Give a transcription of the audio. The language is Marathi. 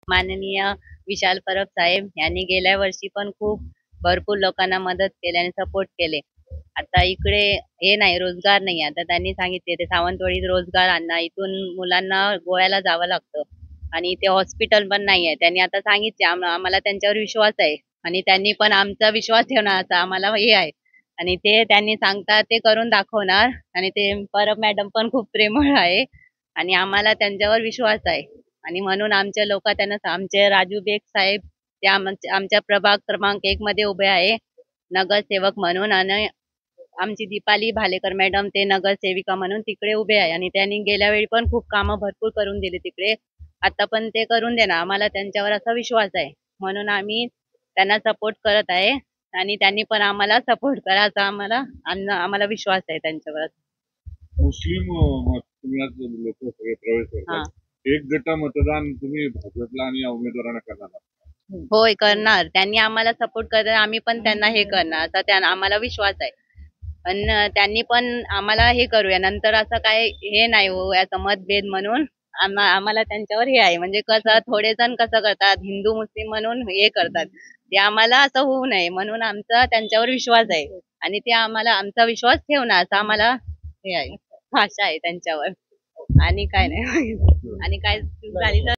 माननीय विशाल परब साहेब यांनी गेल्या वर्षी पण खूप भरपूर लोकांना मदत केली आणि सपोर्ट केले. आता इकडे हे नाही, रोजगार नाही. आता त्यांनी सांगितले ते सावंतवाडीत रोजगार आणा, इथून मुलांना गोव्याला जावं लागतं आणि इथे हॉस्पिटल पण नाही आहे. त्यांनी आता सांगितले आम्हाला त्यांच्यावर विश्वास आहे आणि त्यांनी पण आमचा विश्वास ठेवणार असा आम्हाला हे आहे आणि ते त्यांनी सांगतात ते करून दाखवणार आणि ते परब मॅडम पण खूप प्रेमळ आहे आणि आम्हाला त्यांच्यावर विश्वास आहे. आणि म्हणून आमचे लोक त्यांना आमचे राजू बेग साहेब ते आमच्या प्रभाग क्रमांक 1 मध्ये उभे आहे नगरसेवक म्हणून आणि आमची दीपाली भालेकर मॅडम ते नगरसेविका म्हणून तिकडे उभे आहे आणि त्यांनी गेल्या वेळी पण खूप कामं भरपूर करून दिली तिकडे. आता पण ते करून देणार आम्हाला त्यांच्यावर असा विश्वास आहे म्हणून आम्ही त्यांना सपोर्ट करत आहे आणि त्यांनी पण आम्हाला सपोर्ट करा असा आम्हाला विश्वास आहे त्यांच्यावर. मुस्लिम लोक सगळे प्रवेश करतात. एक गट मतदान तुम्ही भाजपला आणि उमेदवारांना करणार आहात. होय करणार. त्यांनी आम्हाला सपोर्ट करणार आम्ही पण त्यांना हे करणार असा त्यांना आम्हाला विश्वास आहे. पण त्यांनी पण आम्हाला हे करूया नंतर असं काय हे नाही हो याचं मतभेद म्हणून आम्हाला त्यांच्यावर हे आहे म्हणजे कसं थोडे जण कसं करतात हिंदू मुस्लिम म्हणून हे करतात ते आम्हाला असं होऊ नये म्हणून आमचा त्यांच्यावर विश्वास आहे आणि ते आम्हाला आमचा विश्वास ठेवणार असं आम्हाला हे आहे आशा आहे त्यांच्यावर आणि काय नाही आणि काय झाली तर